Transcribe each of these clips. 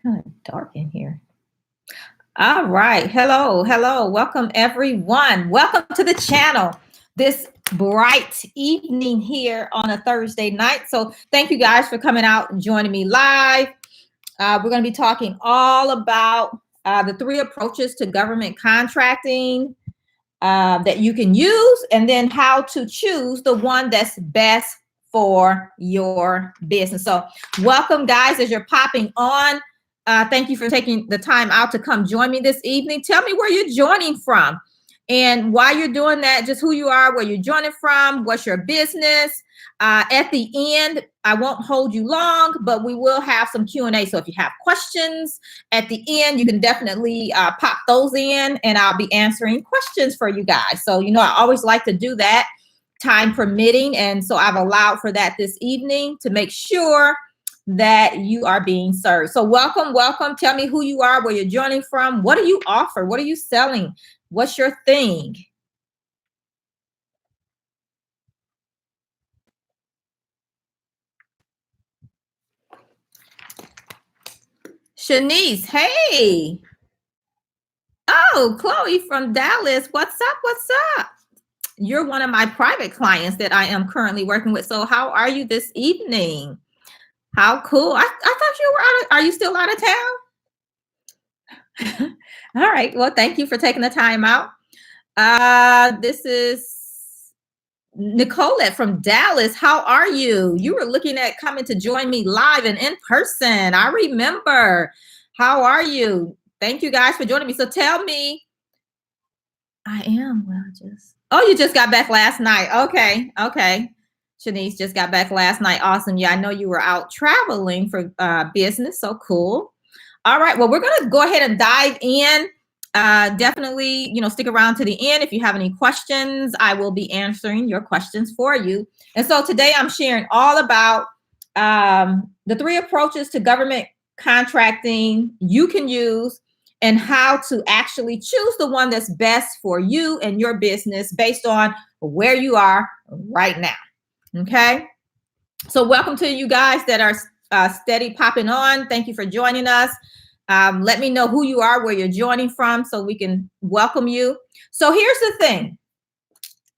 Kind of dark in here. All right. Hello. Hello. Welcome, everyone. Welcome to the channel this bright evening here on a Thursday night. So thank you guys for coming out and joining me live. We're going to be talking all about the 3 approaches to government contracting that you can use, and then how to choose the one that's best for your business. So welcome, guys, as you're popping on. Thank you for taking the time out to come join me this evening. Tell me where you're joining from and why you're doing that, just who you are, where you're joining from, what's your business. At the end, I won't hold you long, but we will have some Q&A. So if you have questions at the end, you can definitely pop those in, and I'll be answering questions for you guys. So, I always like to do that, time permitting. And so I've allowed for that this evening to make sure that you are being served. So welcome, welcome. Tell me who you are, where you're joining from. What do you offer? What are you selling? What's your thing? Shanice, hey. Oh, Chloe from Dallas. What's up? What's up? You're one of my private clients that I am currently working with. So how are you this evening? How cool. I thought you were are you still out of town? All right. Well, thank you for taking the time out. This is Nicolette from Dallas. How are you? You were looking at coming to join me live and in person. I remember. How are you? Thank you guys for joining me. So tell me. I am. Well, you just got back last night. Okay. Shanice just got back last night. Awesome. Yeah, I know you were out traveling for business. So cool. All right. Well, we're going to go ahead and dive in. Definitely, stick around to the end. If you have any questions, I will be answering your questions for you. And so today I'm sharing all about the 3 approaches to government contracting you can use, and how to actually choose the one that's best for you and your business based on where you are right now. Okay. So welcome to you guys that are steady popping on. Thank you for joining us. Let me know who you are, where you're joining from, so we can welcome you. So here's the thing.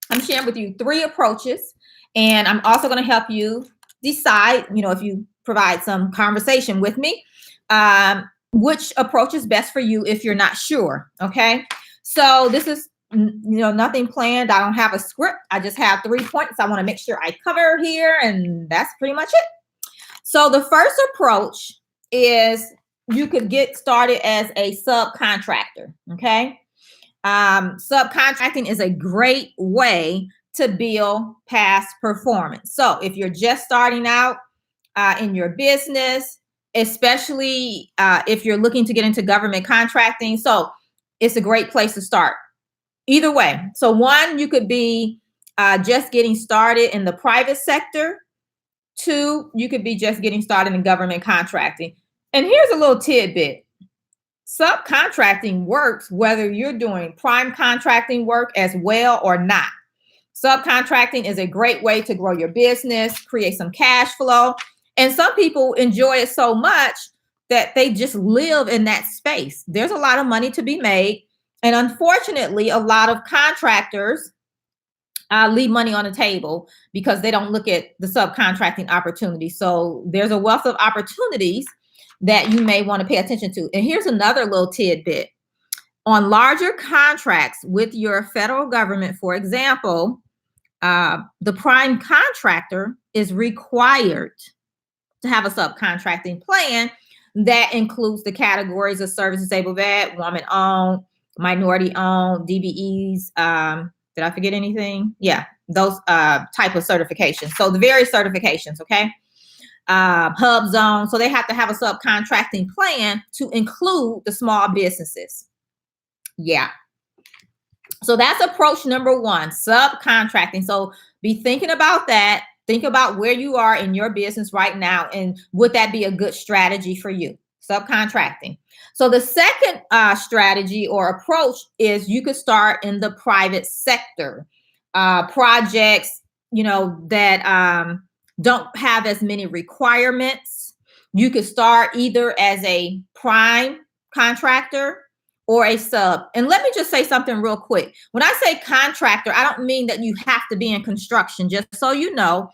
I'm sharing with you 3 approaches, and I'm also going to help you decide, if you provide some conversation with me, which approach is best for you if you're not sure. Okay. So this is, nothing planned. I don't have a script. I just have 3 points I want to make sure I cover here, and that's pretty much it. So the first approach is you could get started as a subcontractor. Okay. Subcontracting is a great way to build past performance. So if you're just starting out in your business, especially if you're looking to get into government contracting, so it's a great place to start. Either way. So 1, you could be just getting started in the private sector. 2, you could be just getting started in government contracting. And here's a little tidbit. Subcontracting works whether you're doing prime contracting work as well or not. Subcontracting is a great way to grow your business, create some cash flow. And some people enjoy it so much that they just live in that space. There's a lot of money to be made. And unfortunately, a lot of contractors leave money on the table because they don't look at the subcontracting opportunity. So there's a wealth of opportunities that you may want to pay attention to. And here's another little tidbit. On larger contracts with your federal government, for example, the prime contractor is required to have a subcontracting plan that includes the categories of service disabled vet, woman-owned, minority-owned, DBEs. Did I forget anything? Yeah, those type of certifications. So the various certifications, okay? Hub zone. So they have to have a subcontracting plan to include the small businesses. Yeah. So that's approach number 1, subcontracting. So be thinking about that. Think about where you are in your business right now, and would that be a good strategy for you? Subcontracting. So the second strategy or approach is you could start in the private sector. Projects, that don't have as many requirements. You could start either as a prime contractor or a sub. And let me just say something real quick. When I say contractor, I don't mean that you have to be in construction, just so you know.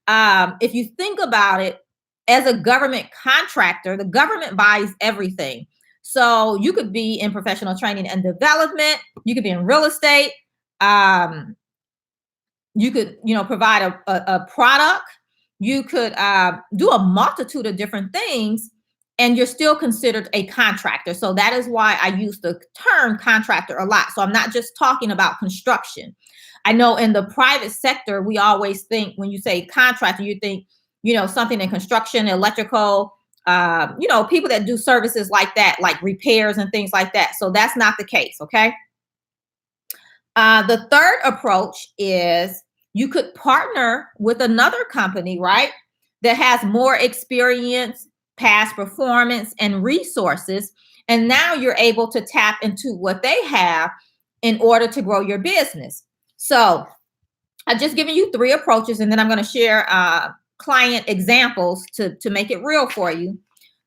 If you think about it, as a government contractor, the government buys everything. So you could be in professional training and development. You could be in real estate. You could, provide a product. You could do a multitude of different things, and you're still considered a contractor. So that is why I use the term contractor a lot. So I'm not just talking about construction. I know in the private sector, we always think when you say contractor, you think, something in construction, electrical, people that do services like that, like repairs and things like that. So that's not the case. Okay. The third approach is you could partner with another company, right, that has more experience, past performance, and resources. And now you're able to tap into what they have in order to grow your business. So I've just given you 3 approaches, and then I'm going to share client examples to make it real for you.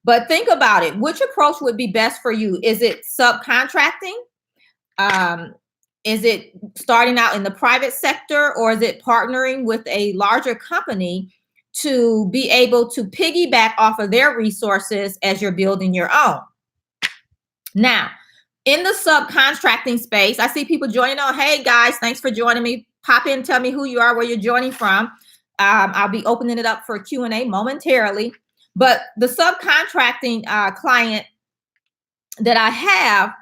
But think about it. Which approach would be best for you? Is it subcontracting? Is it starting out in the private sector, or is it partnering with a larger company to be able to piggyback off of their resources as you're building your own? Now, in the subcontracting space, I see people joining on. Hey guys, thanks for joining me. Pop in, tell me who you are, where you're joining from. I'll be opening it up for Q&A momentarily. But the subcontracting client that I have,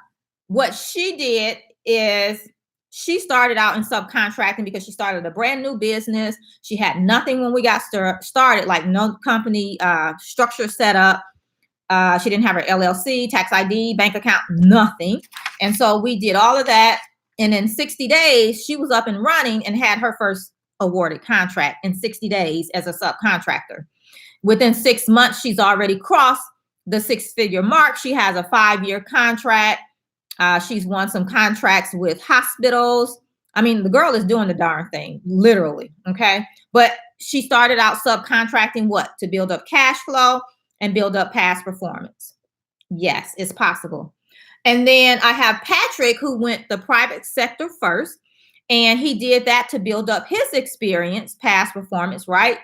what she did is she started out in subcontracting because she started a brand new business. She had nothing when we got started, like no company structure set up. She didn't have her LLC, tax ID, bank account, nothing. And so we did all of that. And in 60 days, she was up and running and had her first awarded contract in 60 days as a subcontractor. Within 6 months, she's already crossed the 6-figure mark. She has a 5-year contract. She's won some contracts with hospitals. I mean, the girl is doing the darn thing, literally. Okay. But she started out subcontracting what? To build up cash flow and build up past performance. Yes, it's possible. And then I have Patrick, who went the private sector first, and he did that to build up his experience, past performance, right?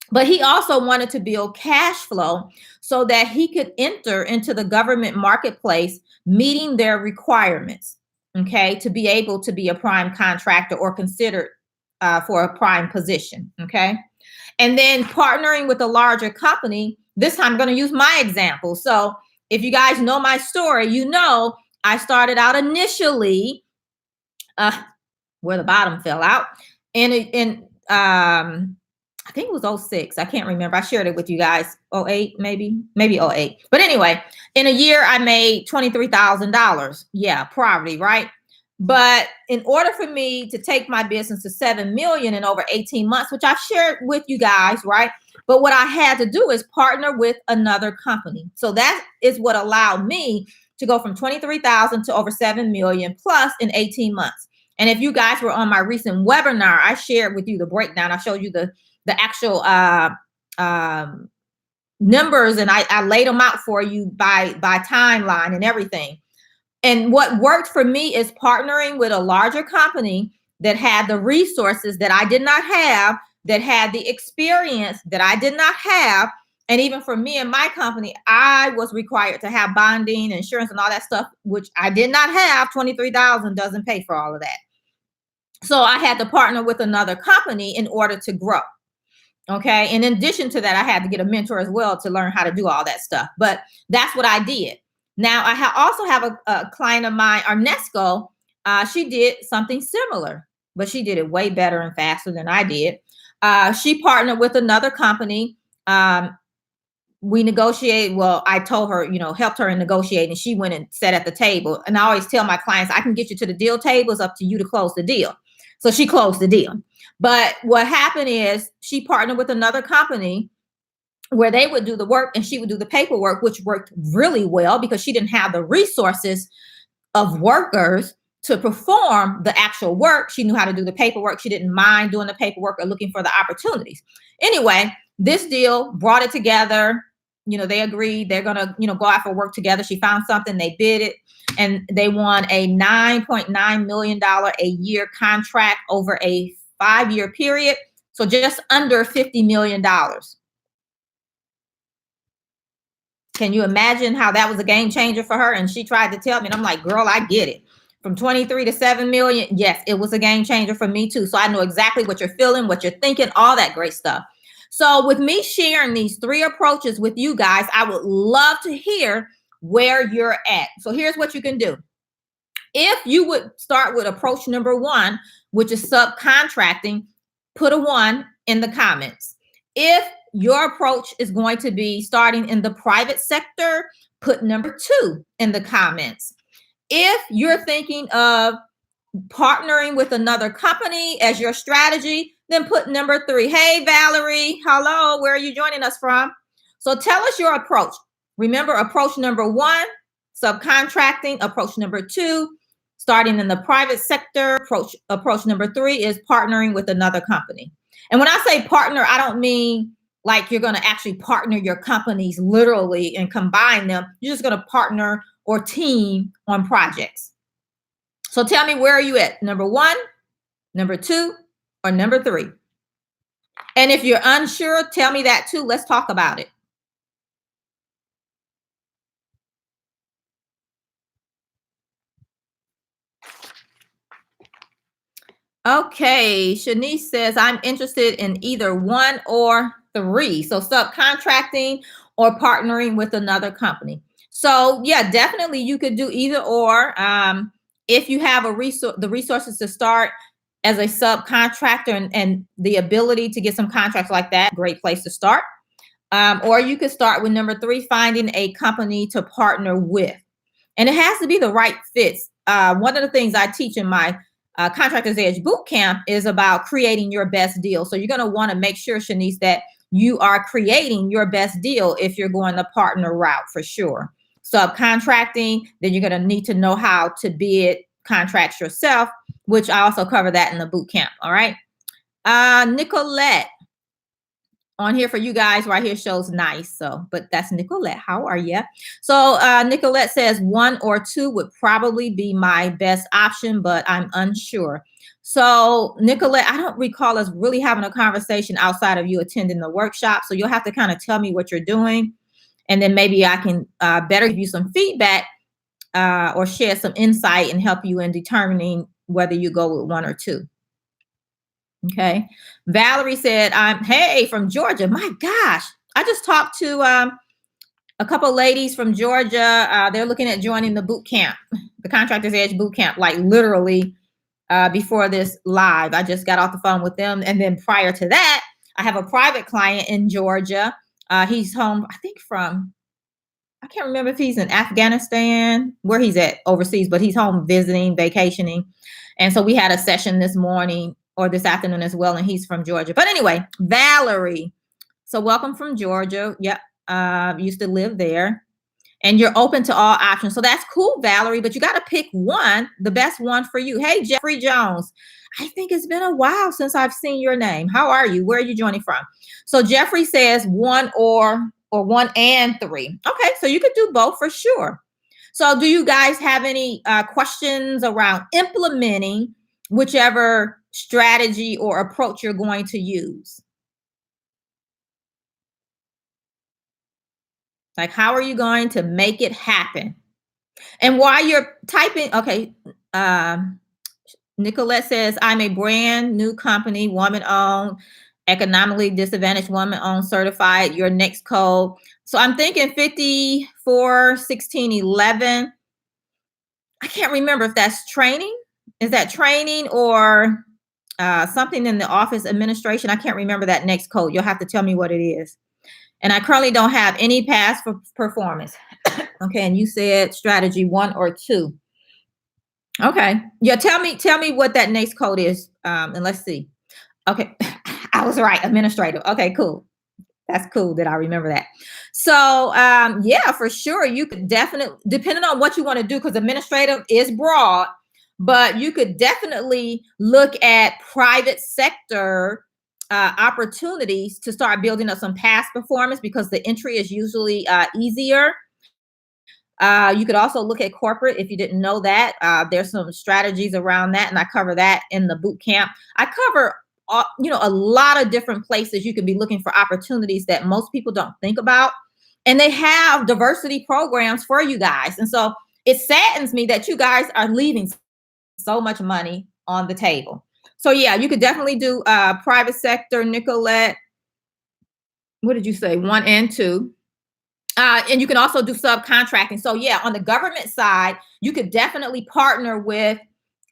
But he also wanted to build cash flow so that he could enter into the government marketplace, meeting their requirements, okay, to be able to be a prime contractor or considered for a prime position, okay? And then partnering with a larger company. This time I'm going to use my example. So if you guys know my story, I started out initially where the bottom fell out in I think it was 06. I can't remember. I shared it with you guys. 08, maybe 08. But anyway, in a year, I made $23,000. Yeah, poverty, right? But in order for me to take my business to 7 million in over 18 months, which I've shared with you guys, right? But what I had to do is partner with another company. So that is what allowed me to go from 23,000 to over 7 million plus in 18 months. And if you guys were on my recent webinar, I shared with you the breakdown. I showed you the actual numbers, and I laid them out for you by timeline and everything. And what worked for me is partnering with a larger company that had the resources that I did not have, that had the experience that I did not have. And even for me and my company, I was required to have bonding, insurance, and all that stuff, which I did not have. 23,000 doesn't pay for all of that. So I had to partner with another company in order to grow. Okay. And in addition to that, I had to get a mentor as well to learn how to do all that stuff. But that's what I did. Now, I also have a client of mine, Arnesco. She did something similar, but she did it way better and faster than I did. She partnered with another company. We negotiated. Well, I told her, helped her in negotiating. She went and sat at the table. And I always tell my clients, I can get you to the deal table. It's up to you to close the deal. So she closed the deal. But what happened is she partnered with another company where they would do the work and she would do the paperwork, which worked really well because she didn't have the resources of workers to perform the actual work. She knew how to do the paperwork. She didn't mind doing the paperwork or looking for the opportunities. Anyway, this deal brought it together. they agreed they're going to, go out for work together. She found something, they bid it, and they won a $9.9 million a year contract over a 5-year period. So just under $50 million. Can you imagine how that was a game changer for her? And she tried to tell me, and I'm like, girl, I get it. From 23 to 7 million. Yes, it was a game changer for me too. So I know exactly what you're feeling, what you're thinking, all that great stuff. So with me sharing these 3 approaches with you guys, I would love to hear where you're at. So here's what you can do. If you would start with approach number 1, which is subcontracting, put a 1 in the comments. If your approach is going to be starting in the private sector, put number 2 in the comments. If you're thinking of partnering with another company as your strategy, then put number 3. Hey, Valerie, hello, where are you joining us from? So tell us your approach. Remember, approach number 1, subcontracting. Approach number 2, starting in the private sector. Approach number 3 is partnering with another company. And when I say partner, I don't mean like you're going to actually partner your companies literally and combine them. You're just going to partner or team on projects. So tell me, where are you at? Number 1, number 2, or number 3? And if you're unsure, tell me that too. Let's talk about it. Okay, Shanice says, I'm interested in either 1 or 3. So subcontracting or partnering with another company. So yeah, definitely you could do either or. If you have the resources to start as a subcontractor and the ability to get some contracts like that, great place to start. Or you could start with number 3, finding a company to partner with. And it has to be the right fits. One of the things I teach in my Contractors Edge Bootcamp is about creating your best deal. So you're going to want to make sure, Shanice, that you are creating your best deal if you're going the partner route for sure. Subcontracting, then you're going to need to know how to bid contracts yourself, which I also cover that in the bootcamp. All right. Nicolette on here for you guys right here shows nice. So, but that's Nicolette. How are you? So Nicolette says 1 or 2 would probably be my best option, but I'm unsure. So Nicolette, I don't recall us really having a conversation outside of you attending the workshop. So you'll have to kind of tell me what you're doing. And then maybe I can better give you some feedback or share some insight and help you in determining whether you go with 1 or 2. Okay. Valerie said, hey, from Georgia. My gosh. I just talked to a couple ladies from Georgia. They're looking at joining the boot camp, the Contractors Edge boot camp, like literally before this live. I just got off the phone with them. And then prior to that, I have a private client in Georgia. He's home, I think I can't remember if he's in Afghanistan, where he's at overseas, but he's home visiting, vacationing. And so we had a session this morning or this afternoon as well, and he's from Georgia. But anyway, Valerie, so welcome from Georgia. Yep, used to live there. And you're open to all options. So that's cool, Valerie, but you got to pick one, the best one for you. Hey, Jeffrey Jones, I think it's been a while since I've seen your name. How are you? Where are you joining from? So Jeffrey says 1 or 1 and 3. Okay, so you could do both for sure. So do you guys have any questions around implementing whichever strategy or approach you're going to use? Like, how are you going to make it happen? And while you're typing, okay, Nicolette says, I'm a brand new company, woman-owned, economically disadvantaged, woman-owned, certified. Your next code. So I'm thinking 541611. I can't remember if that's training. Is that training or something in the office administration? I can't remember that next code. You'll have to tell me what it is. And I currently don't have any past performance. Okay, and you said strategy 1 or 2. Okay, yeah. Tell me what that next code is, and let's see. Okay, I was right. Administrative. Okay, cool. That's cool that I remember that. So yeah, for sure, you could definitely, depending on what you want to do, because administrative is broad, but you could definitely look at private sector opportunities to start building up some past performance because the entry is usually easier. You could also look at corporate if you didn't know that. There's some strategies around that, and I cover that in the boot camp. I cover a lot of different places you could be looking for opportunities that most people don't think about. And they have diversity programs for you guys. And so it saddens me that you guys are leaving so much money on the table. So yeah, you could definitely do private sector, Nicolette. What did you say? 1 and 2. And you can also do subcontracting. So yeah, on the government side, you could definitely partner with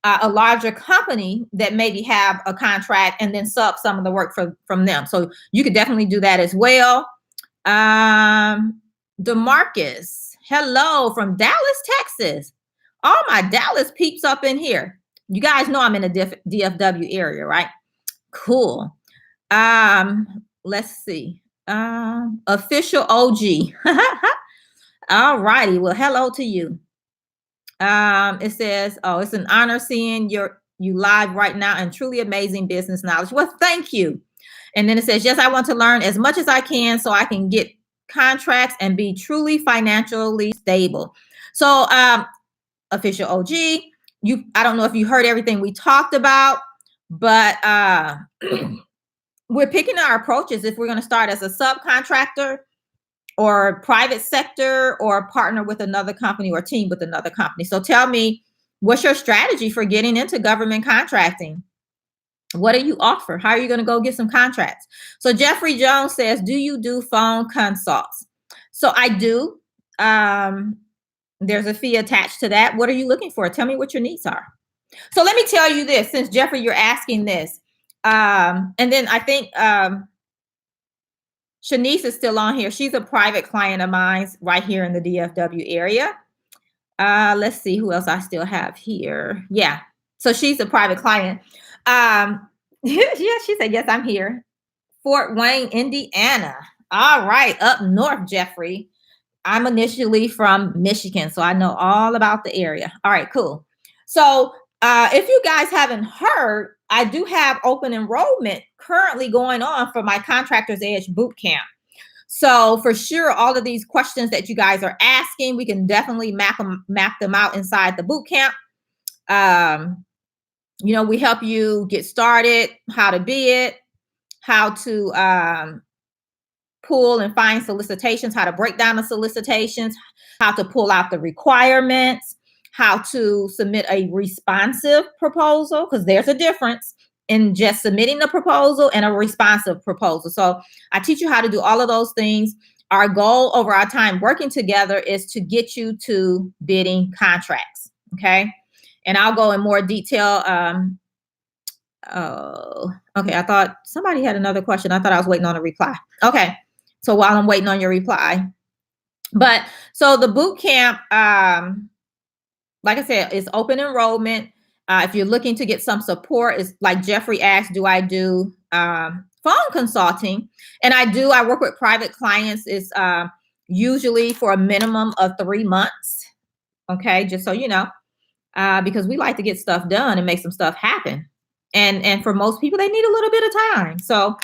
a larger company that maybe have a contract and then sub some of the work from them. So you could definitely do that as well. DeMarcus, hello from Dallas, Texas. All my Dallas peeps up in here. You guys know I'm in the DFW area, right? Cool. Let's see. Official OG. All righty. Well, hello to you. It says, oh, it's an honor seeing you live right now and truly amazing business knowledge. Well, thank you. And then it says, yes, I want to learn as much as I can so I can get contracts and be truly financially stable. So, official OG, I don't know if you heard everything we talked about, but we're picking our approaches if we're going to start as a subcontractor or private sector or partner with another company or team with another company. So tell me, what's your strategy for getting into government contracting? What do you offer? How are you going to go get some contracts? So Jeffrey Jones says, do you do phone consults? So I do. There's a fee attached to that. What are you looking for? Tell me what your needs are. So let me tell you this, since Jeffrey, you're asking this. And then I think Shanice is still on here. She's a private client of mine right here in the DFW area. Let's see who else I still have here. Yeah. So she's a private client. Yeah, she said, yes, I'm here. Fort Wayne, Indiana. All right. Up north, Jeffrey. I'm initially from Michigan, so I know all about the area. All right, cool. So if you guys haven't heard, I do have open enrollment currently going on for my Contractors Edge Bootcamp. So for sure, all of these questions that you guys are asking, we can definitely map them out inside the bootcamp. We help you get started, how to be it, how to pull and find solicitations, how to break down the solicitations, how to pull out the requirements, how to submit a responsive proposal, because there's a difference in just submitting the proposal and a responsive proposal. So I teach you how to do all of those things. Our goal over our time working together is to get you to bidding contracts. Okay. And I'll go in more detail. Oh, okay. I thought somebody had another question. I thought I was waiting on a reply. Okay. So while I'm waiting on your reply, so the boot camp, like I said, is open enrollment. If you're looking to get some support, is like Jeffrey asked, do I do phone consulting? And I do. I work with private clients. It's usually for a minimum of 3 months. Okay, just so you know, because we like to get stuff done and make some stuff happen. And for most people, they need a little bit of time. So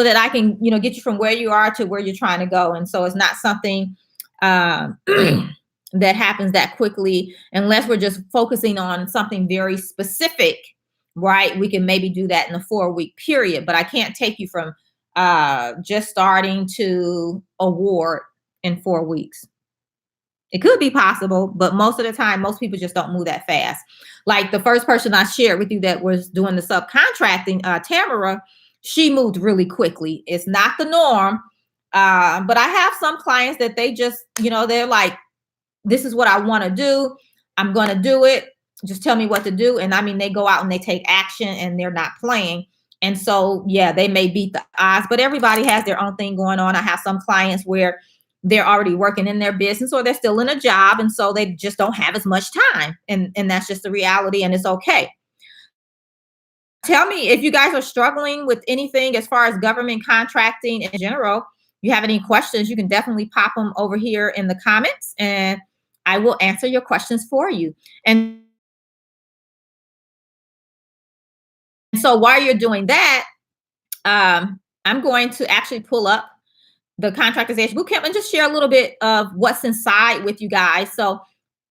that I can, get you from where you are to where you're trying to go. And so it's not something that happens that quickly, unless we're just focusing on something very specific, right? We can maybe do that in a 4-week period, but I can't take you from just starting to award in 4 weeks. It could be possible, but most of the time, most people just don't move that fast. Like the first person I shared with you that was doing the subcontracting, Tamara, she moved really quickly. It's not the norm. But I have some clients that they just, they're like, this is what I want to do. I'm going to do it. Just tell me what to do. And I mean, they go out and they take action and they're not playing. And so, yeah, they may beat the odds, but everybody has their own thing going on. I have some clients where they're already working in their business or they're still in a job. And so they just don't have as much time. And that's just the reality, and it's okay. Tell me if you guys are struggling with anything as far as government contracting in general. You have any questions, you can definitely pop them over here in the comments and I will answer your questions for you. And so while you're doing that, I'm going to actually pull up the Contractors Edge Bootcamp and just share a little bit of what's inside with you guys. So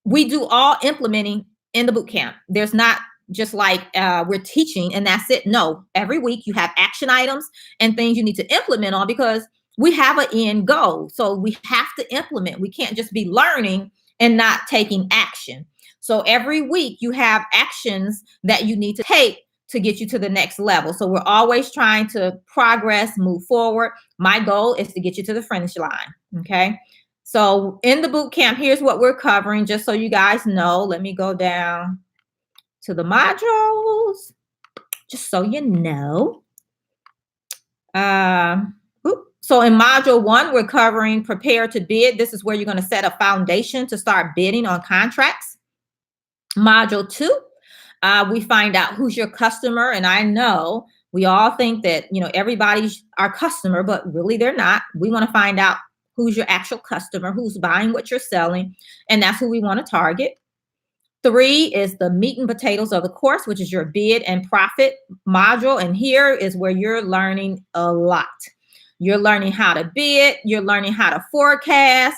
we do all implementing in the boot camp. There's not just like we're teaching and that's it. No, every week you have action items and things you need to implement on because we have an end goal. So we have to implement. We can't just be learning and not taking action. So every week you have actions that you need to take to get you to the next level. So we're always trying to progress, move forward. My goal is to get you to the finish line. Okay. So in the boot camp, here's what we're covering, just so you guys know. Let me go down to the modules, just so you know. So in module 1, we're covering prepare to bid. This is where you're going to set a foundation to start bidding on contracts. Module 2, we find out who's your customer. And I know we all think that, everybody's our customer, but really they're not. We want to find out who's your actual customer, who's buying what you're selling, and that's who we want to target. 3 is the meat and potatoes of the course, which is your bid and profit module. And here is where you're learning a lot. You're learning how to bid. You're learning how to forecast.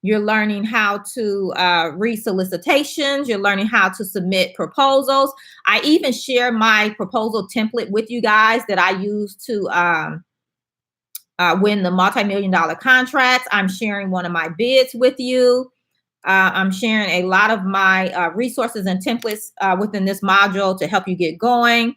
You're learning how to read solicitations. You're learning how to submit proposals. I even share my proposal template with you guys that I use to win the multi-million-dollar contracts. I'm sharing one of my bids with you. I'm sharing a lot of my resources and templates within this module to help you get going.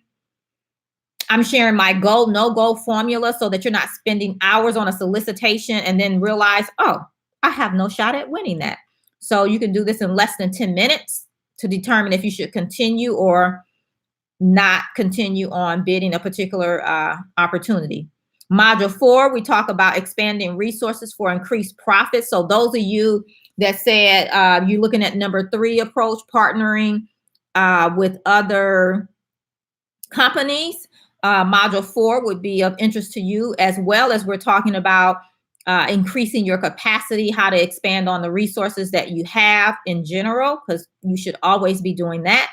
I'm sharing my go, no go formula so that you're not spending hours on a solicitation and then realize, oh, I have no shot at winning that. So you can do this in less than 10 minutes to determine if you should continue or not continue on bidding a particular opportunity. Module 4, we talk about expanding resources for increased profits. So those of you that said you're looking at number 3 approach, partnering with other companies, module 4 would be of interest to you, as well as we're talking about increasing your capacity, how to expand on the resources that you have in general, because you should always be doing that.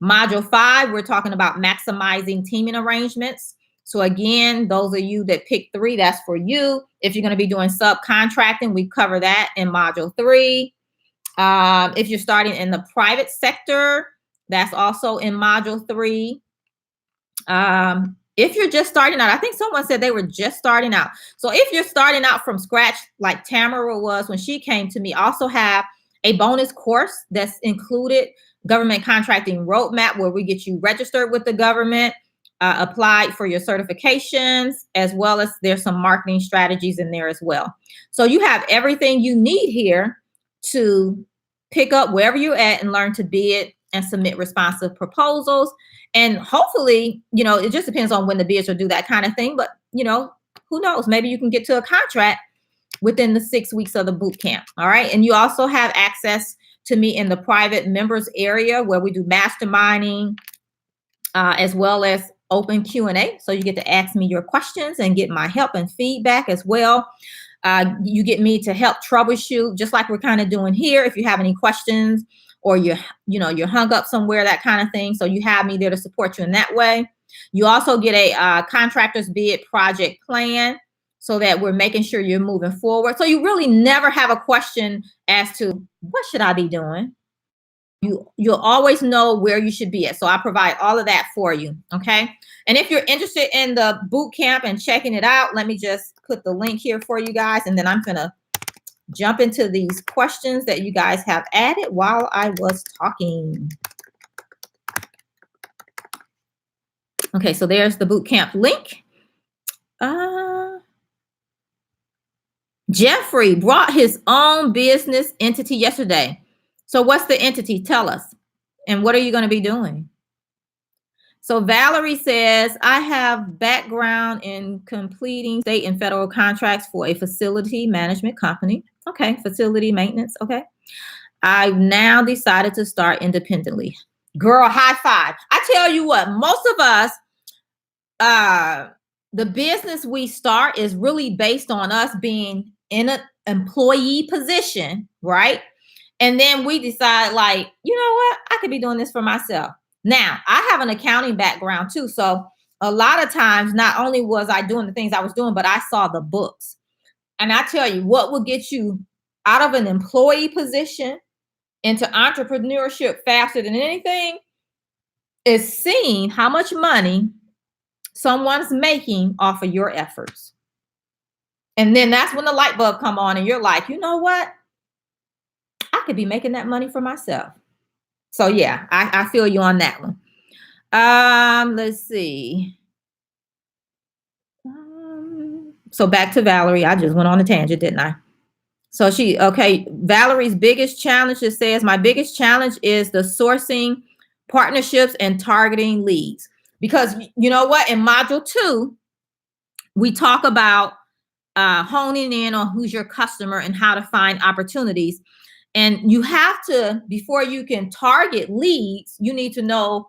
Module 5, we're talking about maximizing teaming arrangements. So again, those of you that pick 3, that's for you. If you're going to be doing subcontracting, we cover that in module 3. If you're starting in the private sector, that's also in module 3. If you're just starting out, I think someone said they were just starting out. So if you're starting out from scratch, like Tamara was when she came to me, also have a bonus course that's included, Government Contracting Roadmap, where we get you registered with the government, applied for your certifications, as well as there's some marketing strategies in there as well. So you have everything you need here to pick up wherever you're at and learn to bid and submit responsive proposals. And hopefully, it just depends on when the bids are due, that kind of thing. But, who knows? Maybe you can get to a contract within the 6 weeks of the boot camp. All right. And you also have access to me in the private members area where we do masterminding, as well as open Q&A. So you get to ask me your questions and get my help and feedback as well. You get me to help troubleshoot, just like we're kind of doing here. If you have any questions or you're hung up somewhere, that kind of thing. So you have me there to support you in that way. You also get a contractor's bid project plan so that we're making sure you're moving forward. So you really never have a question as to what should I be doing? You'll always know where you should be at. So I provide all of that for you. Okay. And if you're interested in the boot camp and checking it out, let me just put the link here for you guys. And then I'm going to jump into these questions that you guys have added while I was talking. Okay. So there's the boot camp link. Jeffrey brought his own business entity yesterday. So what's the entity? Tell us. And what are you going to be doing? So Valerie says, I have background in completing state and federal contracts for a facility management company. Okay, facility maintenance. Okay. I've now decided to start independently. Girl, high five. I tell you what, most of us, the business we start is really based on us being in an employee position, right? And then we decide, like, you know what? I could be doing this for myself. Now, I have an accounting background too. So a lot of times, not only was I doing the things I was doing, but I saw the books. And I tell you, what will get you out of an employee position into entrepreneurship faster than anything is seeing how much money someone's making off of your efforts. And then that's when the light bulb come on and you're like, you know what? I could be making that money for myself. So yeah, I feel you on that one. Let's see. So back to Valerie. I just went on a tangent, didn't I? So Valerie's biggest challenge, it says, my biggest challenge is the sourcing partnerships and targeting leads. Because you know what? In module 2, we talk about honing in on who's your customer and how to find opportunities. And you have to, before you can target leads, you need to know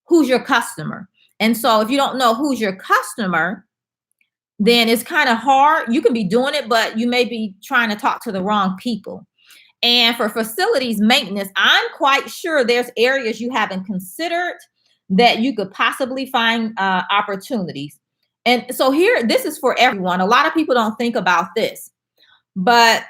who's your customer. And so if you don't know who's your customer, then it's kind of hard. You can be doing it, but you may be trying to talk to the wrong people. And for facilities maintenance, I'm quite sure there's areas you haven't considered that you could possibly find opportunities. And so here, this is for everyone. A lot of people don't think about this, but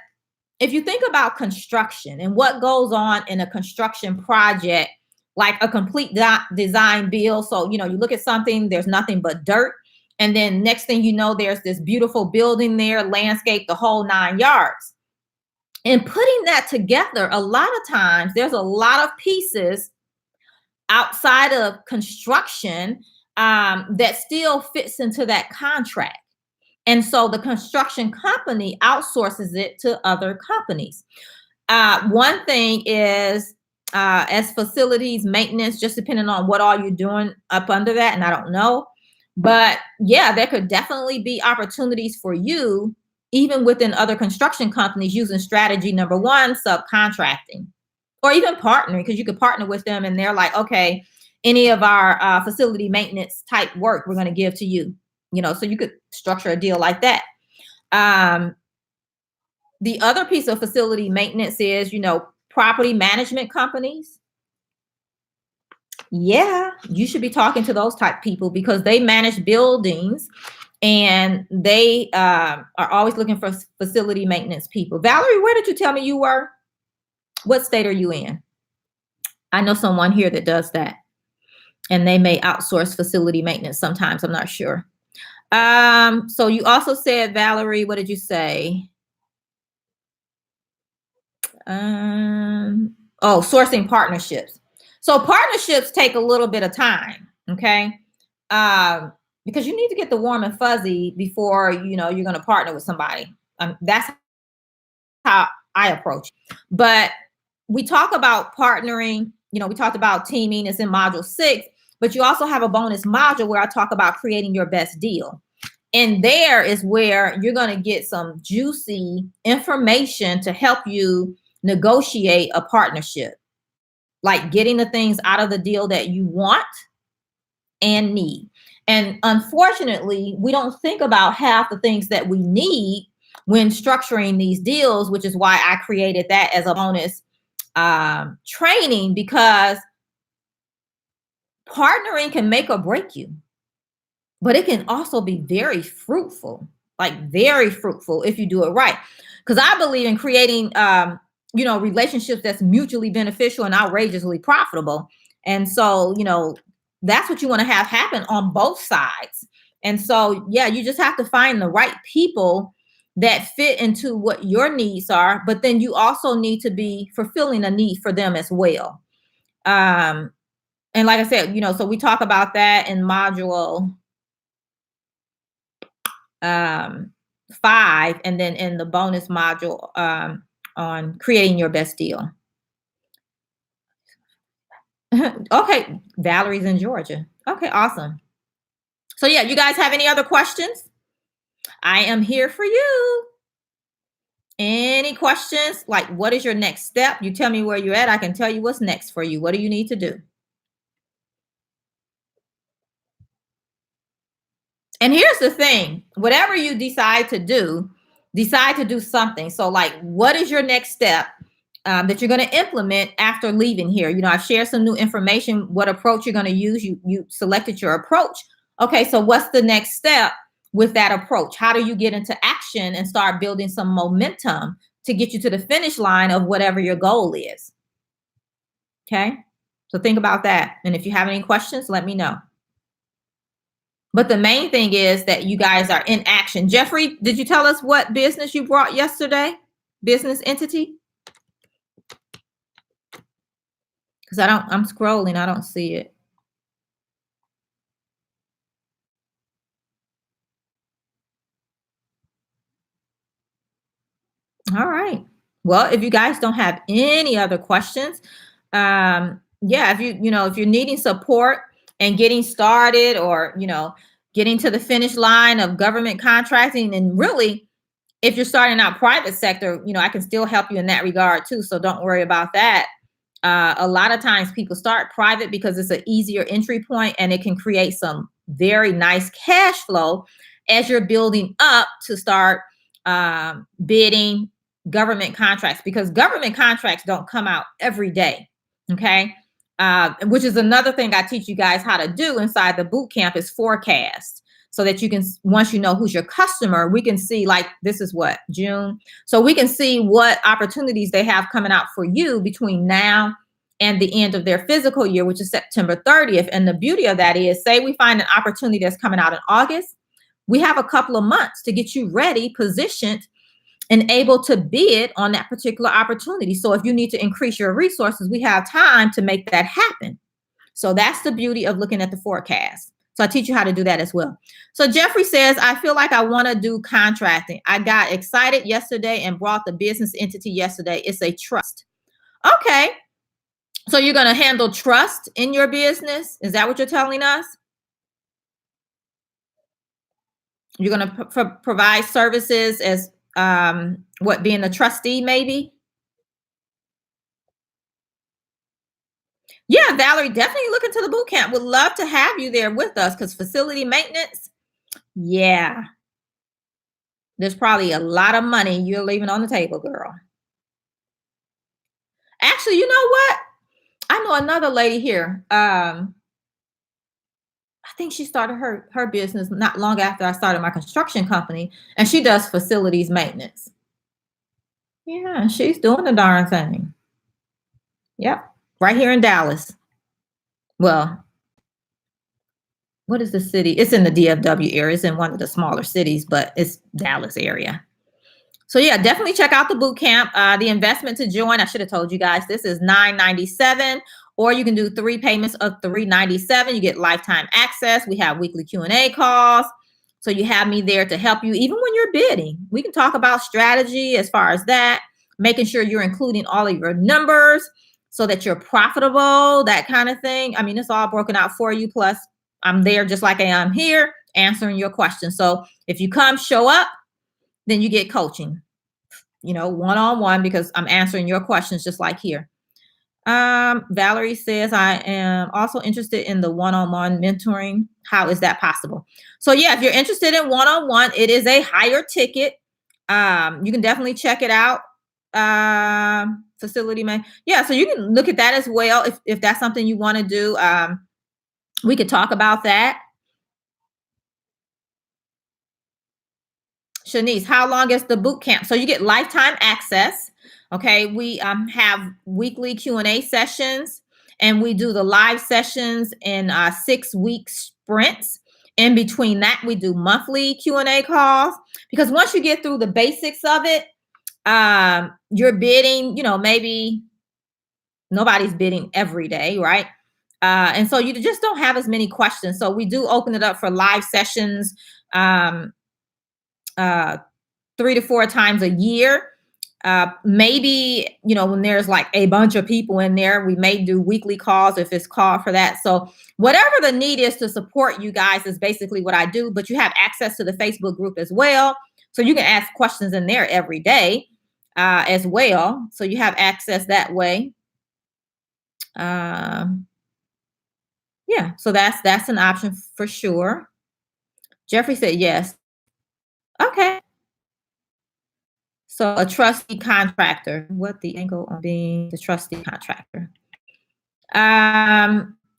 if you think about construction and what goes on in a construction project, like a complete design build. So, you look at something, there's nothing but dirt. And then next thing you know, there's this beautiful building there, landscape, the whole 9 yards. And putting that together, a lot of times there's a lot of pieces outside of construction that still fits into that contract. And so the construction company outsources it to other companies. One thing is, as facilities maintenance, just depending on what all you're doing up under that, and I don't know. But yeah, there could definitely be opportunities for you, even within other construction companies, using strategy number 1, subcontracting, or even partnering, because you could partner with them and they're like, okay, any of our facility maintenance type work, we're going to give to you. So you could structure a deal like that. The other piece of facility maintenance is, property management companies. Yeah, you should be talking to those type people because they manage buildings and they are always looking for facility maintenance people. Valerie, where did you tell me you were? What state are you in? I know someone here that does that, and they may outsource facility maintenance sometimes. I'm not sure. So you also said, Valerie, what did you say? Sourcing partnerships. So partnerships take a little bit of time, okay? Because you need to get the warm and fuzzy before, you're going to partner with somebody. That's how I approach it. But we talk about partnering, we talked about teaming, it's in module 6, but you also have a bonus module where I talk about creating your best deal. And there is where you're going to get some juicy information to help you negotiate a partnership, like getting the things out of the deal that you want and need. And unfortunately, we don't think about half the things that we need when structuring these deals, which is why I created that as a bonus training, because partnering can make or break you, but it can also be very fruitful, if you do it right. Because I believe in creating, relationships that's mutually beneficial and outrageously profitable. And so, that's what you want to have happen on both sides. And so, yeah, you just have to find the right people that fit into what your needs are, but then you also need to be fulfilling a need for them as well. And like I said, so we talk about that in module 5, and then in the bonus module on creating your best deal. Okay, Valerie's in Georgia. Okay, awesome. So yeah, you guys have any other questions? I am here for you. Any questions? Like, what is your next step? You tell me where you're at. I can tell you what's next for you. What do you need to do? And here's the thing, whatever you decide to do something. So like, what is your next step that you're going to implement after leaving here? I've shared some new information, what approach you're going to use. You selected your approach. Okay, so what's the next step with that approach? How do you get into action and start building some momentum to get you to the finish line of whatever your goal is? Okay, so think about that. And if you have any questions, let me know. But the main thing is that you guys are in action. Jeffrey, did you tell us what business you brought yesterday? Business entity? Because I'm scrolling, I don't see it. All right. Well, if you guys don't have any other questions, yeah, if you're needing support and getting started, or getting to the finish line of government contracting, and really, if you're starting out private sector, I can still help you in that regard too. So don't worry about that. A lot of times people start private because it's an easier entry point, and it can create some very nice cash flow as you're building up to start bidding government contracts, because government contracts don't come out every day. Okay. Which is another thing I teach you guys how to do inside the boot camp, is forecast, so that you can, once you know who's your customer, we can see, like, this is what, June. So we can see what opportunities they have coming out for you between now and the end of their fiscal year, which is September 30th. And the beauty of that is, say we find an opportunity that's coming out in August, we have a couple of months to get you ready, positioned, and able to bid on that particular opportunity. So if you need to increase your resources, we have time to make that happen. So that's the beauty of looking at the forecast. So I teach you how to do that as well. So Jeffrey says, I feel like I want to do contracting. I got excited yesterday and brought the business entity yesterday. It's a trust. Okay. So you're going to handle trust in your business. Is that what you're telling us? You're going to provide services as what, being a trustee maybe? Yeah, Valerie, definitely look into the boot camp. Would love to have you there with us, because facility maintenance, yeah, there's probably a lot of money you're leaving on the table, girl. Actually, you know what? I know another lady here. I think she started her business not long after I started my construction company, and she does facilities maintenance. Yeah, she's doing the darn thing. Yep, right here in Dallas. Well, what is the city? It's in the DFW area. It's in one of the smaller cities, but it's Dallas area. So yeah, definitely check out the boot camp. The investment to join, I should have told you guys, this is $9.97, or you can do 3 payments of $3.97. You get lifetime access. We have weekly Q&A calls. So you have me there to help you even when you're bidding. We can talk about strategy as far as that, making sure you're including all of your numbers so that you're profitable, that kind of thing. I mean, it's all broken out for you. Plus, I'm there just like I am here, answering your questions. So if you come, show up, then you get coaching, one-on-one, because I'm answering your questions just like here. Valerie says, I am also interested in the one-on-one mentoring. How is that possible? So yeah, if you're interested in one-on-one, it is a higher ticket. You can definitely check it out. Facility man. Yeah, so you can look at that as well if that's something you want to do. We could talk about that. Shanice, how long is the boot camp? So you get lifetime access. Okay, we have weekly Q&A sessions, and we do the live sessions in 6-week sprints. In between that, we do monthly Q&A calls, because once you get through the basics of it, you're bidding, maybe nobody's bidding every day, right? And so you just don't have as many questions. So we do open it up for live sessions 3 to 4 times a year. Maybe, when there's like a bunch of people in there, we may do weekly calls if it's called for that. So whatever the need is to support you guys is basically what I do. But you have access to the Facebook group as well. So you can ask questions in there every day as well. So you have access that way. Yeah, so that's an option for sure. Jeffrey said yes. Okay. So a trustee contractor. What the angle on being the trustee contractor?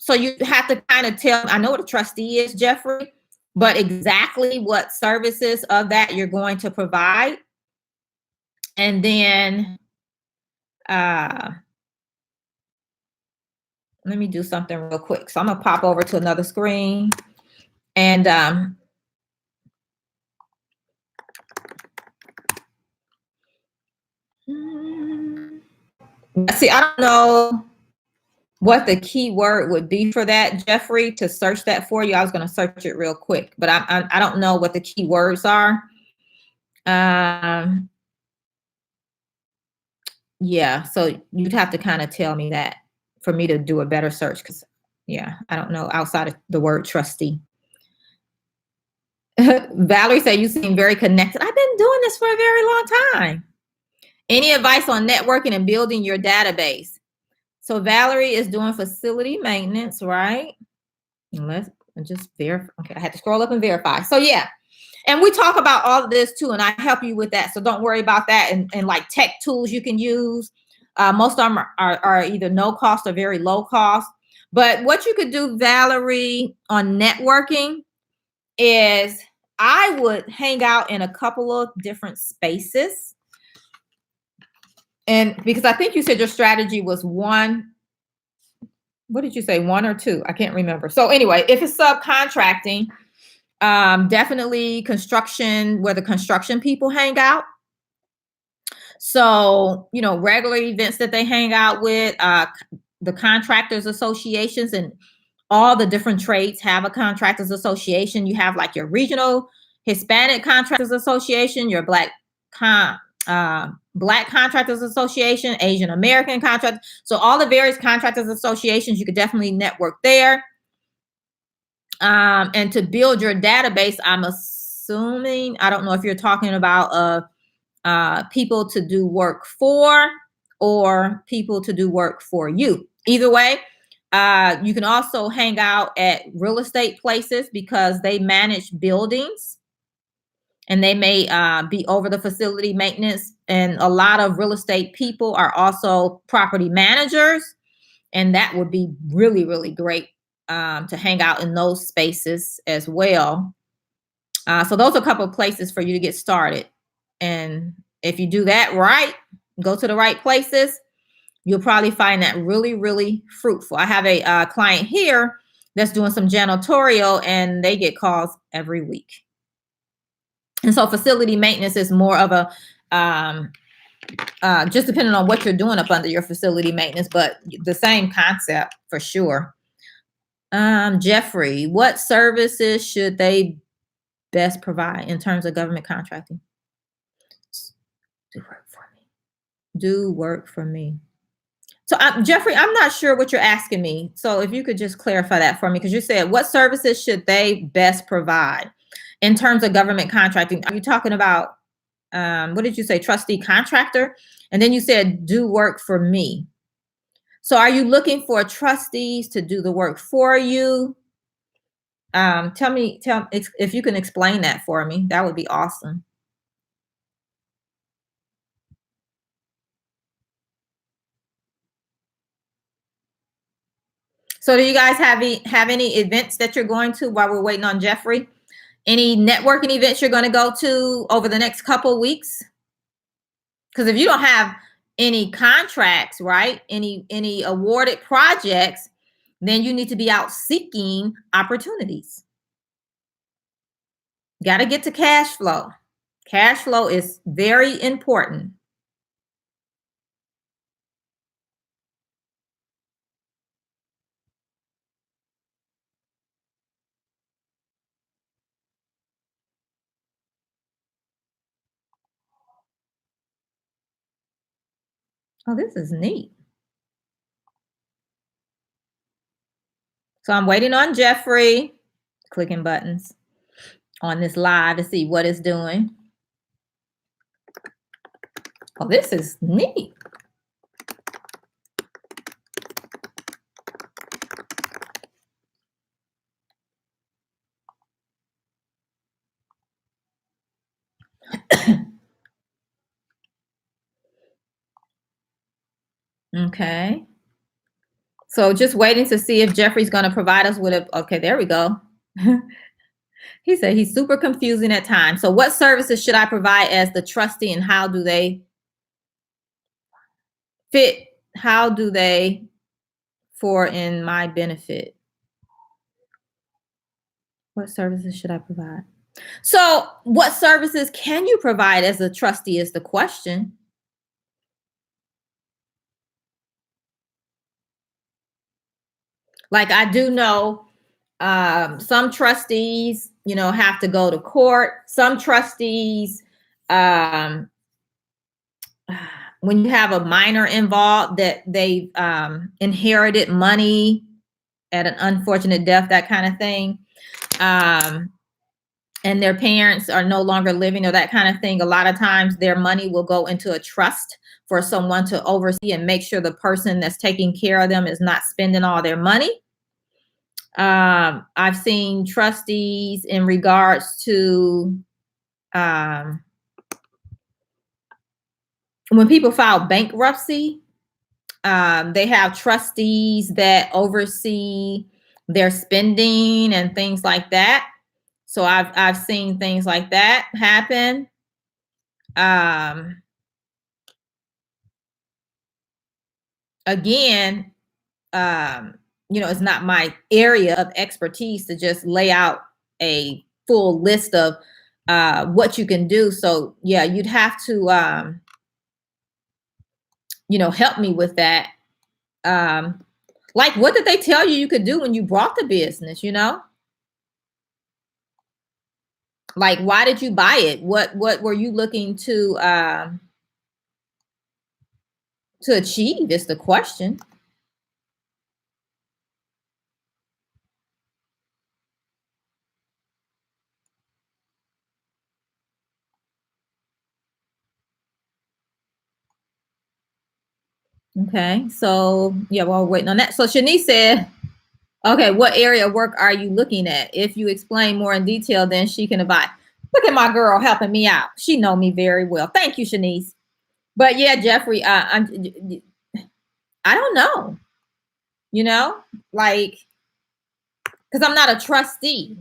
So you have to kind of tell, I know what a trustee is, Jeffrey, but exactly what services of that you're going to provide. And then let me do something real quick. So I'm gonna pop over to another screen and see, I don't know what the keyword would be for that, Jeffrey, to search that for you. I was gonna search it real quick, but I don't know what the keywords are. Yeah, so you'd have to kind of tell me that for me to do a better search, because yeah, I don't know outside of the word trustee. Valerie said you seem very connected. I've been doing this for a very long time. Any advice on networking and building your database? So Valerie is doing facility maintenance, right? Let's just verify. Okay, I had to scroll up and verify. So yeah, and we talk about all of this too, and I help you with that. So don't worry about that. And like tech tools you can use. Most of them are either no cost or very low cost. But what you could do, Valerie, on networking is I would hang out in a couple of different spaces. And because I think you said your strategy was one. What did you say? One or two? I can't remember. So anyway, if it's subcontracting, definitely construction, where the construction people hang out. So, you know, regular events that they hang out with, the contractors associations, and all the different trades have a contractors association. You have like your regional Hispanic contractors association, your black contractors association, Asian American contractors. So all the various contractors associations, you could definitely network there. And to build your database, I'm assuming, I don't know if you're talking about people to do work for or people to do work for you. Either way, you can also hang out at real estate places because they manage buildings and they may be over the facility maintenance. And a lot of real estate people are also property managers. And that would be really, really great to hang out in those spaces as well. So those are a couple of places for you to get started. And if you do that right, go to the right places, you'll probably find that really, really fruitful. I have a client here that's doing some janitorial and they get calls every week. And so facility maintenance is more of a, just depending on what you're doing up under your facility maintenance, but the same concept for sure. Jeffrey, what services should they best provide in terms of government contracting? Do work for me. Do work for me. So, Jeffrey, I'm not sure what you're asking me. So if you could just clarify that for me, because you said what services should they best provide in terms of government contracting? Are you talking about, what did you say, trustee contractor? And then you said do work for me. So are you looking for trustees to do the work for you? Tell me if you can explain that for me. That would be awesome. So do you guys have any events that you're going to while we're waiting on Jeffrey? Any networking events you're going to go to over the next couple of weeks? Because if you don't have any contracts, right, any awarded projects, then you need to be out seeking opportunities. Got to get to cash flow. Cash flow is very important. Oh, this is neat. So I'm waiting on Jeffrey, clicking buttons on this live to see what it's doing. Oh, this is neat. Okay. So just waiting to see if Jeffrey's going to provide us with a, okay, there we go. He said he's super confusing at times. So what services should I provide as the trustee, and how do they fit? How do they for in my benefit? What services should I provide? So what services can you provide as a trustee is the question. Like I do know some trustees, have to go to court. Some trustees, um, when you have a minor involved that they inherited money at an unfortunate death, that kind of thing, and their parents are no longer living or that kind of thing, a lot of times their money will go into a trust for someone to oversee and make sure the person that's taking care of them is not spending all their money. I've seen trustees in regards to when people file bankruptcy, they have trustees that oversee their spending and things like that. So I've seen things like that happen. Again, it's not my area of expertise to just lay out a full list of what you can do. So yeah, you'd have to help me with that. Like, what did they tell you could do when you brought the business? Like, why did you buy it? What were you looking to achieve is the question. Okay, so yeah, while we're waiting on that. So Shanice said, okay, what area of work are you looking at? If you explain more in detail, then she can advise. Look at my girl helping me out. She know me very well. Thank you, Shanice. But yeah, Jeffrey, I don't know, like, because I'm not a trustee,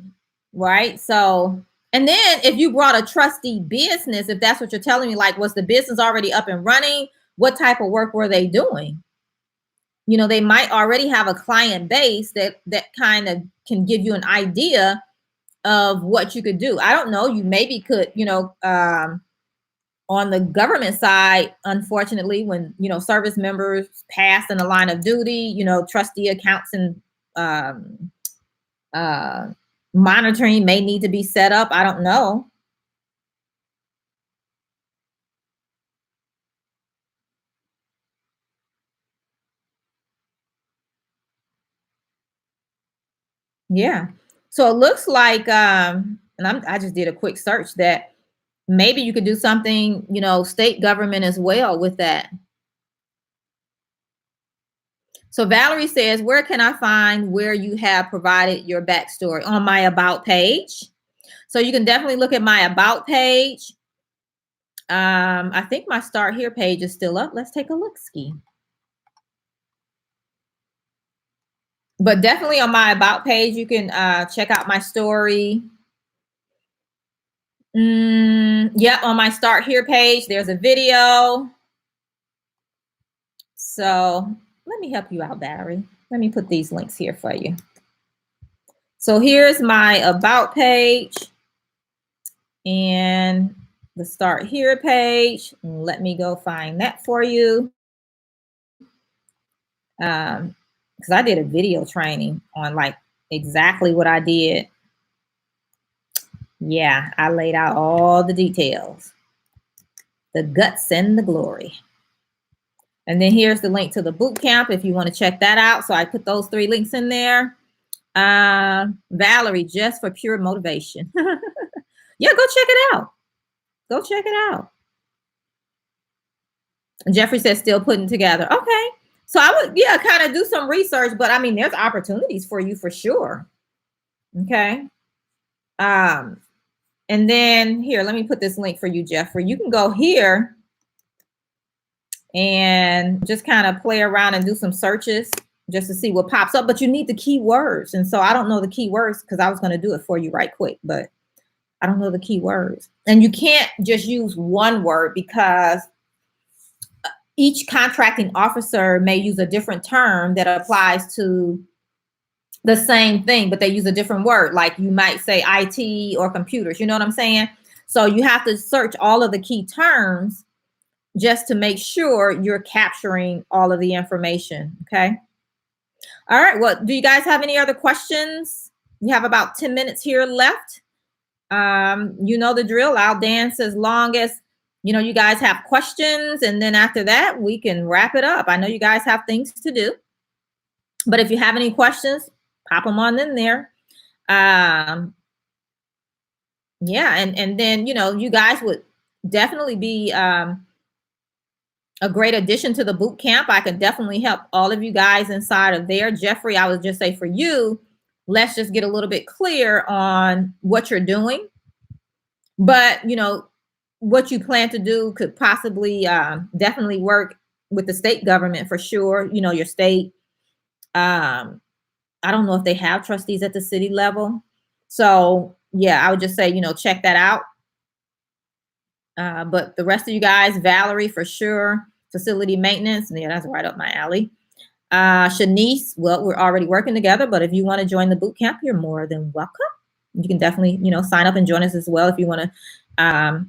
right? So, and then if you brought a trustee business, if that's what you're telling me, like, was the business already up and running? What type of work were they doing? They might already have a client base that kind of can give you an idea of what you could do. I don't know. You maybe could, on the government side, unfortunately, when, service members pass in the line of duty, trustee accounts and monitoring may need to be set up. I don't know. Yeah. So it looks like, and I just did a quick search that maybe you could do something, state government as well with that. So Valerie says, where can I find where you have provided your backstory? On my about page. So you can definitely look at my about page. I think my start here page is still up. Let's take a look ski. But definitely on my about page, you can check out my story. Yeah, on my start here page, there's a video. So let me help you out, Valerie. Let me put these links here for you. So here's my about page and the start here page. Let me go find that for you. Because I did a video training on like exactly what I did. Yeah, I laid out all the details, the guts and the glory. And then here's the link to the boot camp if you want to check that out. So I put those 3 links in there. Valerie, just for pure motivation. Yeah, go check it out. Go check it out. And Jeffrey says still putting together. Okay. So I would, kind of do some research, but I mean, there's opportunities for you for sure. Okay. And then here, let me put this link for you, Jeffrey. You can go here and just kind of play around and do some searches. just to see what pops up, but you need the keywords. And so I don't know the keywords because I was going to do it for you right quick, but I don't know the keywords. And you can't just use one word because each contracting officer may use a different term that applies to the same thing, but they use a different word. Like you might say IT or computers, you know what I'm saying? So you have to search all of the key terms just to make sure you're capturing all of the information. Okay. All right. Well, do you guys have any other questions? We have about 10 minutes here left. You know the drill. I'll dance as long as, you know, you guys have questions. And then after that, we can wrap it up. I know you guys have things to do, but if you have any questions, pop them on in there. Yeah. And then, you know, you guys would definitely be, a great addition to the boot camp. I could definitely help all of you guys inside of there. Jeffrey, I would just say for you, let's just get a little bit clear on what you're doing. But, you know, what you plan to do could possibly definitely work with the state government for sure. You know, your state. I don't know if they have trustees at the city level. So, yeah, I would just say, you know, check that out. But the rest of you guys, Valerie, for sure. Facility maintenance. Yeah, that's right up my alley. Shanice, well, we're already working together, but if you want to join the boot camp, you're more than welcome. You can definitely, you know, sign up and join us as well if you want to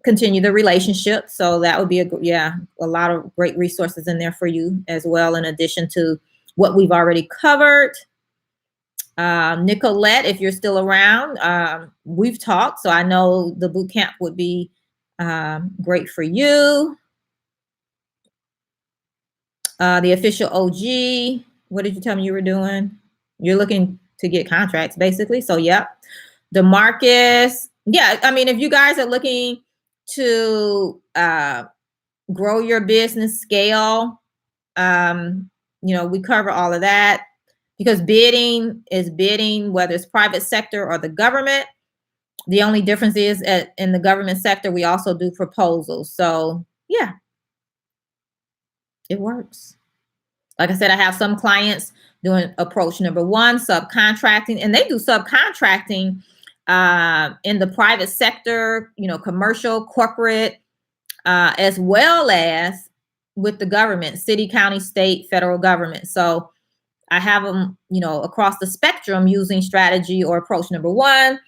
continue the relationship. So that would be a lot of great resources in there for you as well, in addition to what we've already covered. Nicolette, if you're still around, we've talked, so I know the boot camp would be great for you. The official OG, what did you tell me you were doing? You're looking to get contracts, basically. So, yep. DeMarcus, yeah. I mean, if you guys are looking to grow your business, scale, you know, we cover all of that because bidding is bidding, whether it's private sector or the government. The only difference is in the government sector, we also do proposals. So, yeah. It works. Like I said, I have some clients doing approach number one, subcontracting, and they do subcontracting in the private sector, you know, commercial, corporate, as well as with the government, city, county, state, federal government. So I have them, you know, across the spectrum using strategy or approach number one.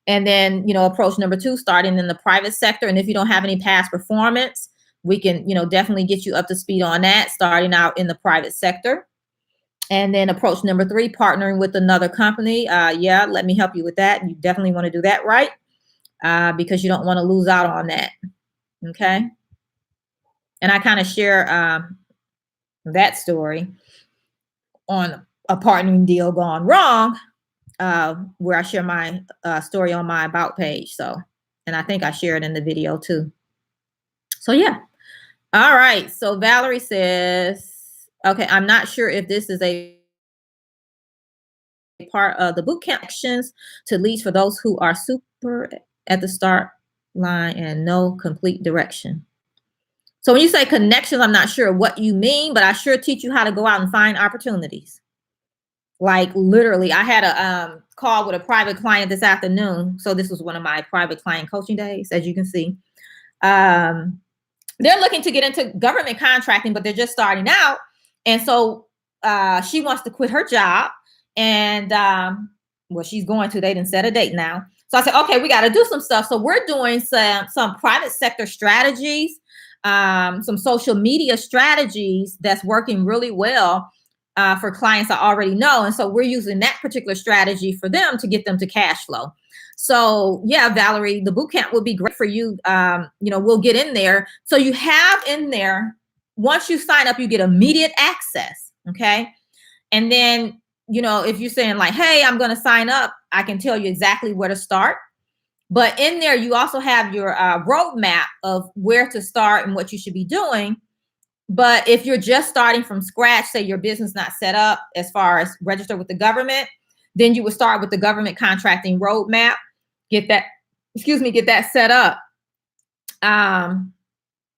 And then, you know, approach number two, starting in the private sector. And if you don't have any past performance, we can, you know, definitely get you up to speed on that, starting out in the private sector. And then approach number three, partnering with another company. Yeah, let me help you with that. You definitely want to do that right because you don't want to lose out on that. Okay. And I kind of share that story on a partnering deal gone wrong, where I share my story on my about page. So, and I think I share it in the video too. So, yeah. All right. So Valerie says, okay, I'm not sure if this is a part of the boot camp actions to leads for those who are super at the start line and no complete direction. So when you say connections, I'm not sure what you mean, but I sure teach you how to go out and find opportunities. Like literally, I had a call with a private client this afternoon. So this was one of my private client coaching days, as you can see. They're looking to get into government contracting, but they're just starting out. And so she wants to quit her job. And well, she's going to, they didn't set a date now. So I said, okay, we got to do some stuff. So we're doing some private sector strategies, some social media strategies that's working really well for clients I already know. And so we're using that particular strategy for them to get them to cash flow. So yeah, Valerie, the bootcamp will be great for you. You know, we'll get in there. So you have in there, once you sign up, you get immediate access. Okay. And then, you know, if you're saying like, hey, I'm going to sign up, I can tell you exactly where to start. But in there, you also have your roadmap of where to start and what you should be doing. But if you're just starting from scratch, say your business not set up as far as register with the government, then you would start with the government contracting roadmap, get that set up.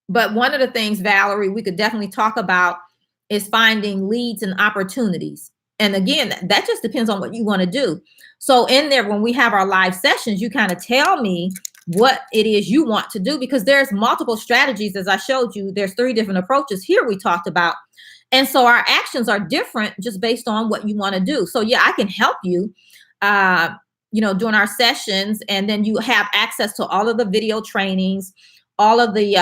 But one of the things, Valerie, we could definitely talk about is finding leads and opportunities. And again, that just depends on what you want to do. So in there, when we have our live sessions, you kind of tell me what it is you want to do, because there's multiple strategies. As I showed you, there's 3 different approaches here we talked about. And so our actions are different just based on what you want to do. So yeah, I can help you, during our sessions. And then you have access to all of the video trainings, all of the,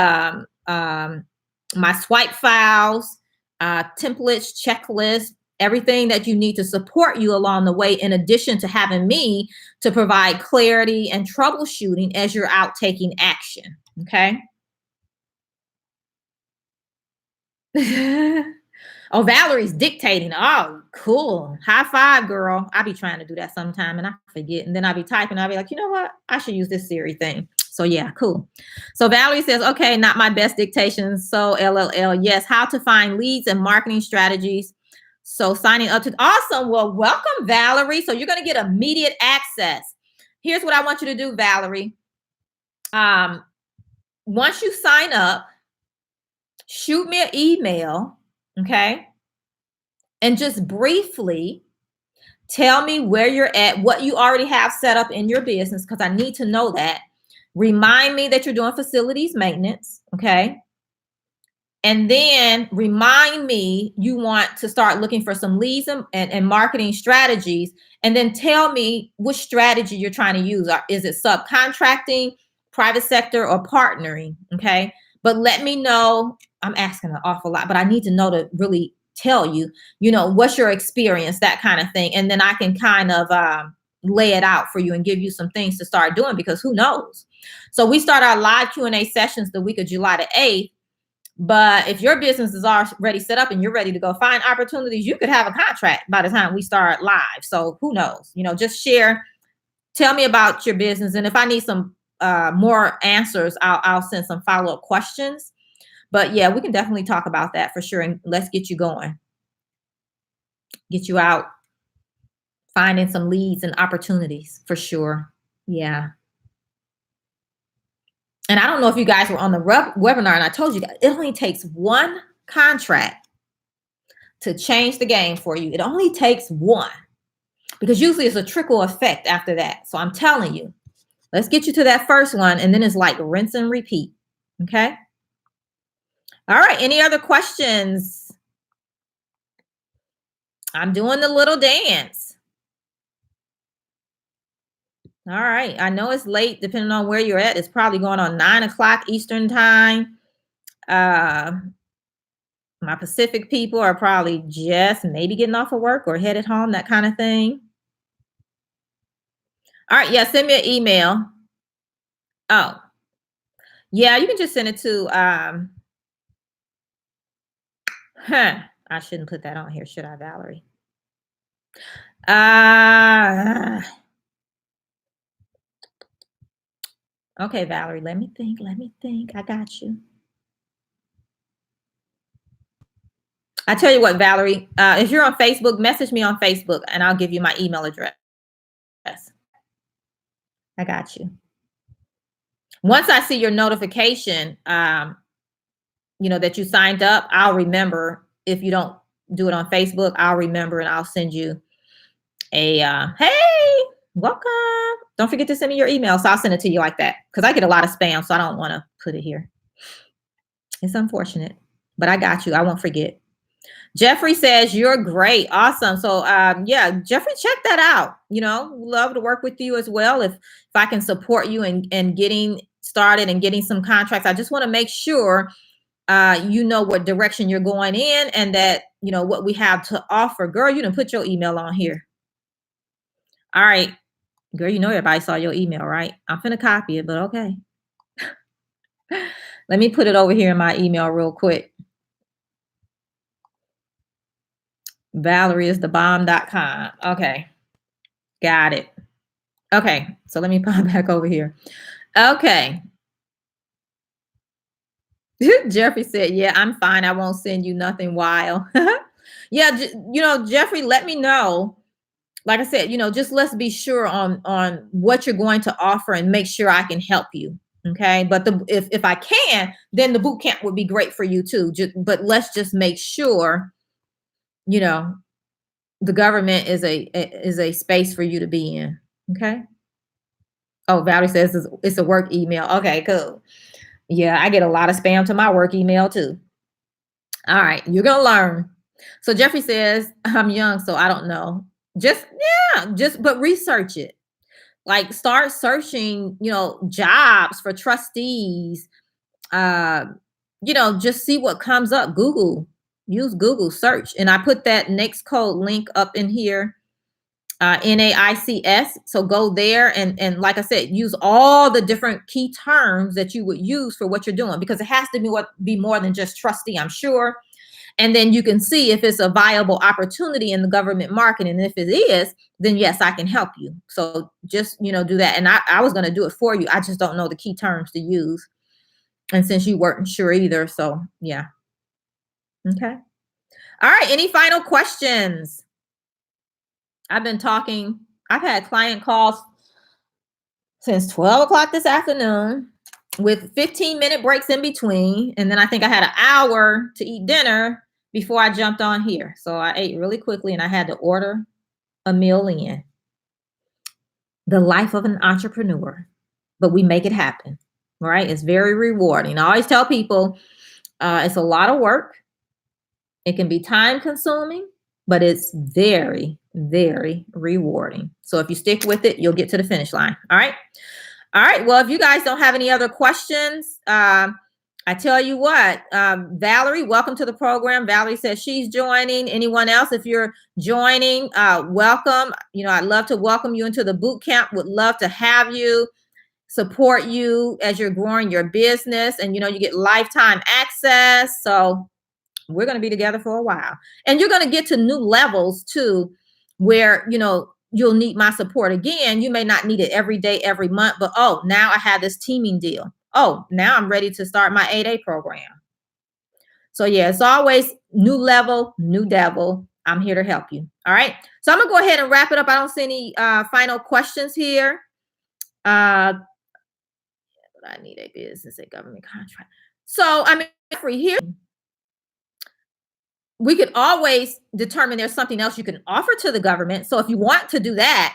my swipe files, templates, checklists, everything that you need to support you along the way, in addition to having me to provide clarity and troubleshooting as you're out taking action. Okay. Oh, Valerie's dictating. Oh, cool. High five, girl. I be trying to do that sometime and I forget. And then I be typing. I'll be like, you know what? I should use this Siri thing. So yeah, cool. So Valerie says, okay, not my best dictation. So LLL, yes. How to find leads and marketing strategies. So signing up to, awesome. Well, welcome, Valerie. So you're going to get immediate access. Here's what I want you to do, Valerie. Once you sign up, shoot me an email. Okay. And just briefly tell me where you're at, what you already have set up in your business, because I need to know that. Remind me that you're doing facilities maintenance. Okay. And then remind me you want to start looking for some leads and marketing strategies. And then tell me which strategy you're trying to use. Is it subcontracting, private sector, or partnering? Okay. But let me know. I'm asking an awful lot, but I need to know to really tell you, what's your experience, that kind of thing. And then I can kind of lay it out for you and give you some things to start doing, because who knows? So we start our live Q&A sessions the week of July the 8th. But if your business is already set up and you're ready to go find opportunities, you could have a contract by the time we start live. So who knows? Just share, tell me about your business. And if I need some more answers, I'll send some follow-up questions. But yeah, we can definitely talk about that for sure. And let's get you going. Get you out finding some leads and opportunities for sure. Yeah. And I don't know if you guys were on the webinar, and I told you that it only takes one contract to change the game for you. It only takes one, because usually it's a trickle effect after that. So I'm telling you, let's get you to that first one. And then it's like rinse and repeat. Okay. All right. Any other questions? I'm doing the little dance. All right. I know it's late, depending on where you're at. It's probably going on 9 o'clock Eastern time. My Pacific people are probably just maybe getting off of work or headed home, that kind of thing. All right. Yeah. Send me an email. Oh, yeah. You can just send it to, I shouldn't put that on here, should I, Valerie? Okay, Valerie, let me think. I got you. I tell you what, Valerie, if you're on Facebook, message me on Facebook and I'll give you my email address. I got you. Once I see your notification, that you signed up, I'll remember. If you don't do it on Facebook, I'll remember and I'll send you a, hey, welcome. Don't forget to send me your email. So I'll send it to you like that, because I get a lot of spam. So I don't want to put it here. It's unfortunate, but I got you. I won't forget. Jeffrey says you're great. Awesome. So yeah, Jeffrey, check that out. Love to work with you as well. If I can support you in getting started and getting some contracts. I just want to make sure what direction you're going in, and that what we have to offer. Girl, you didn't put your email on here. All right, girl, everybody saw your email, right? I'm finna copy it, but okay. Let me put it over here in my email real quick. ValerieIsTheBomb.com. Okay. Got it. Okay. So let me pop back over here. Okay. Jeffrey said, yeah, I'm fine. I won't send you nothing wild. Yeah. Jeffrey, let me know. Like I said, just let's be sure on what you're going to offer and make sure I can help you. Okay. But if I can, then the boot camp would be great for you too. But let's just make sure you know, the government is a space for you to be in. Okay. Oh, Valerie says it's a work email. Okay, cool. Yeah, I get a lot of spam to my work email too. All right, you're gonna learn. So Jeffrey says, I'm young, so I don't know. Just but research it. Like start searching, jobs for trustees. Uh, just see what comes up. Use Google search. And I put that next code link up in here. NAICS. So go there and like I said, use all the different key terms that you would use for what you're doing, because it has to be more than just trustee, I'm sure. And then you can see if it's a viable opportunity in the government market. And if it is, then yes, I can help you. So just, do that. And I was going to do it for you. I just don't know the key terms to use. And since you weren't sure either. So yeah. Okay. All right. Any final questions? I've been talking. I've had client calls since 12 o'clock this afternoon with 15-minute breaks in between. And then I think I had an hour to eat dinner before I jumped on here. So I ate really quickly and I had to order a meal in. The life of an entrepreneur, but we make it happen, right? It's very rewarding. I always tell people it's a lot of work. It can be time consuming, but it's very, very rewarding. So if you stick with it, you'll get to the finish line. All right. All right. Well, if you guys don't have any other questions, I tell you what, Valerie, welcome to the program. Valerie says she's joining. Anyone else, if you're joining, welcome. I'd love to welcome you into the boot camp. Would love to have you, support you as you're growing your business. And, you get lifetime access. So we're going to be together for a while. And you're going to get to new levels too, where, you'll need my support again. You may not need it every day, every month, but now I have this teaming deal. Now I'm ready to start my 8A program. So yeah, it's always new level, new devil. I'm here to help you. All right. So I'm gonna go ahead and wrap it up. I don't see any final questions here. I need a business, a government contract. So free here. We could always determine there's something else you can offer to the government. So if you want to do that,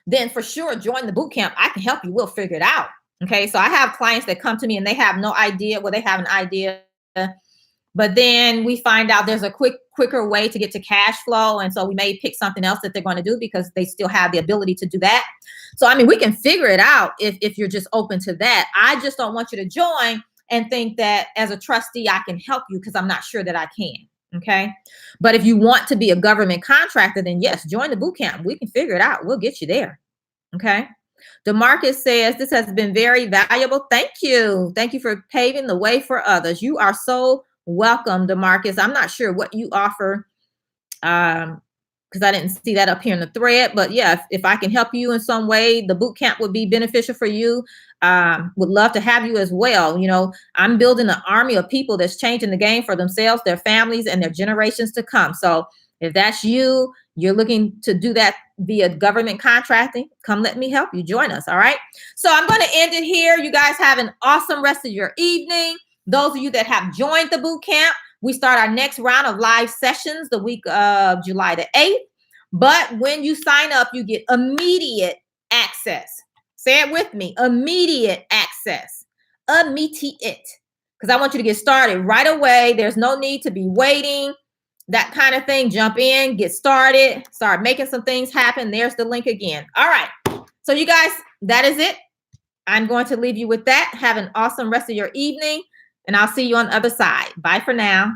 then for sure join the boot camp. I can help you. We'll figure it out. Okay. So I have clients that come to me and they have no idea. Well, they have an idea, but then we find out there's a quicker way to get to cash flow. And so we may pick something else that they're going to do because they still have the ability to do that. So, we can figure it out if you're just open to that. I just don't want you to join and think that as a trustee, I can help you, because I'm not sure that I can. Okay. But if you want to be a government contractor, then yes, join the boot camp. We can figure it out. We'll get you there. Okay. DeMarcus says, this has been very valuable. Thank you. Thank you for paving the way for others. You are so welcome, DeMarcus. I'm not sure what you offer, because I didn't see that up here in the thread, but yeah, if I can help you in some way, the boot camp would be beneficial for you. Would love to have you as well. I'm building an army of people that's changing the game for themselves, their families, and their generations to come. So if that's you, you're looking to do that via government contracting, come let me help you. Join us. All right. So I'm going to end it here. You guys have an awesome rest of your evening. Those of you that have joined the boot camp, we start our next round of live sessions the week of July the 8th. But when you sign up, you get immediate access. Say it with me. Immediate access. Immediate. Because I want you to get started right away. There's no need to be waiting. That kind of thing. Jump in, get started, start making some things happen. There's the link again. All right. So you guys, that is it. I'm going to leave you with that. Have an awesome rest of your evening, and I'll see you on the other side. Bye for now.